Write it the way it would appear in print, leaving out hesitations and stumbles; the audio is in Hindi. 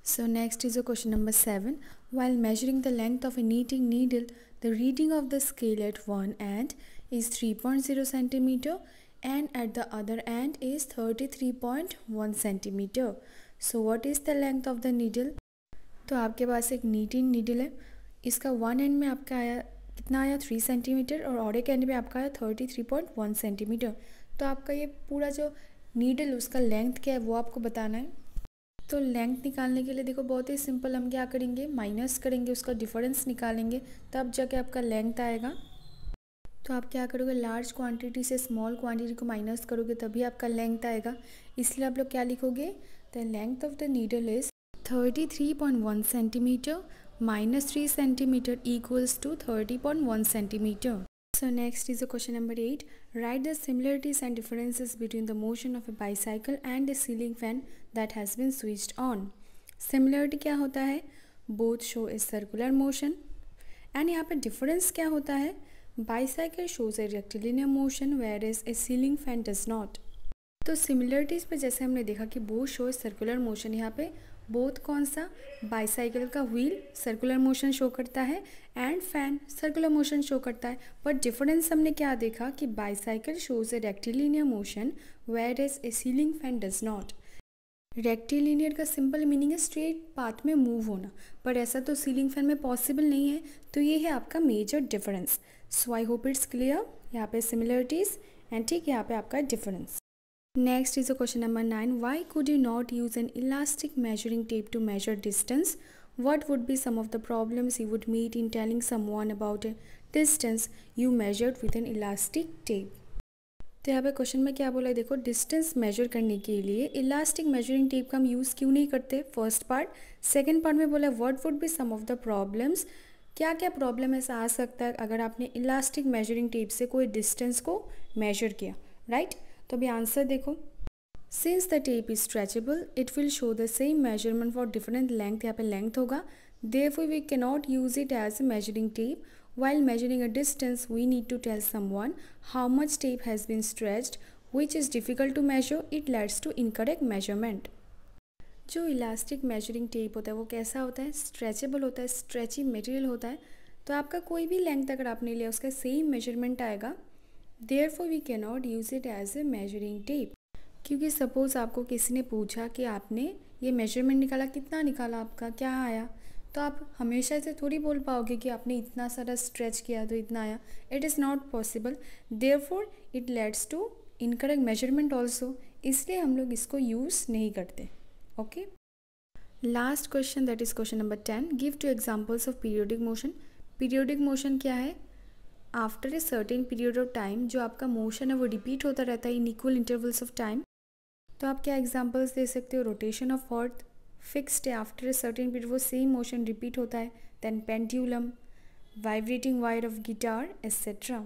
So next is a question number 7. While measuring the length of a knitting needle, the reading of the scale at one end is 3.0 centimeter and at the other end is 33.1 centimeter. So what is the length of the needle? तो आपके पास एक नीटिंग नीडल है, इसका वन एंड में आपका आया कितना आया 3 सेंटीमीटर और एक एंड में आपका आया 33.1 सेंटीमीटर। तो आपका ये पूरा जो नीडल उसका लेंथ क्या है वो आपको बताना है। तो लेंथ निकालने के लिए देखो बहुत ही सिंपल, हम क्या करेंगे माइनस करेंगे, उसका डिफरेंस निकालेंगे, तब जाके आपका लेंथ आएगा। तो आप क्या करोगे लार्ज क्वांटिटी से स्मॉल क्वांटिटी को माइनस करोगे तभी आपका लेंथ आएगा। इसलिए आप लोग क्या लिखोगे, the length of the needle is 33.1 centimeter minus 3 centimeter equals to 30.1 centimeter. So next is the question number 8. Write the similarities and differences between the motion of a bicycle and a ceiling fan that has been switched on. Similarity क्या होता है, both show a circular motion, and यहाँ पे difference क्या होता है, bicycle shows a rectilinear motion whereas a ceiling fan does not. तो सिमिलरिटीज़ पे जैसे हमने देखा कि बोथ शो सर्कुलर मोशन, यहाँ पे बोथ कौन सा, बाईसाइकिल का व्हील सर्कुलर मोशन शो करता है and fan circular motion show करता है। बट डिफरेंस हमने क्या देखा कि bicycle shows a rectilinear motion whereas a ceiling fan does not. Rectilinear का सिंपल मीनिंग है स्ट्रेट पाथ में मूव होना, पर ऐसा तो सीलिंग फैन में पॉसिबल नहीं है। तो ये है आपका major difference. So I hope it's clear. यहाँ पे सिमिलरिटीज़ एंड ठीक यहाँ पे आपका difference. Next is a question number 9. Why could you not use an elastic measuring tape to measure distance? What would be some of the problems you would meet in telling someone about a distance you measured with an elastic tape? तो यहाँ पे क्वेश्चन में क्या बोला है, देखो डिस्टेंस मेजर करने के लिए इलास्टिक मेजरिंग टेप का हम यूज़ क्यों नहीं करते, फर्स्ट पार्ट। सेकेंड पार्ट में बोला what would be some of the problems, क्या क्या प्रॉब्लम ऐसा आ सकता है अगर आपने इलास्टिक मेजरिंग टेप से कोई डिस्टेंस को मेजर किया, राइट। तो अभी आंसर देखो, since the tape is stretchable it will show the same measurement for different length, यहाँ पे लेंथ होगा, therefore we can not use it as a measuring tape. While measuring a distance we need to tell someone how much tape has been stretched which is difficult to measure, it leads to incorrect measurement. जो इलास्टिक मेजरिंग टेप होता है वो कैसा होता है, स्ट्रेचेबल होता है, स्ट्रेची मटेरियल होता है। तो आपका कोई भी लेंथ अगर आपने लिया उसका सेम मेजरमेंट आएगा, Therefore we cannot use it as a measuring tape। क्योंकि सपोज़ आपको किसी ने पूछा कि आपने ये मेजरमेंट निकाला, कितना निकाला, आपका क्या आया, तो आप हमेशा ऐसे थोड़ी बोल पाओगे कि आपने इतना सारा स्ट्रेच किया तो इतना आया। It is not possible, therefore it leads to incorrect measurement also, इसलिए हम लोग इसको यूज़ नहीं करते। Okay, last question that is question number 10। Give two examples of periodic motion. Periodic motion क्या है, after a certain period of time जो आपका मोशन है वो रिपीट होता रहता है in equal intervals of time. तो आप क्या एग्जांपल्स दे सकते हो, रोटेशन ऑफ अर्थ फिक्स्ड है, आफ्टर ए सर्टेन पीरियड वो सेम मोशन रिपीट होता है, then pendulum, vibrating wire of guitar etcetera.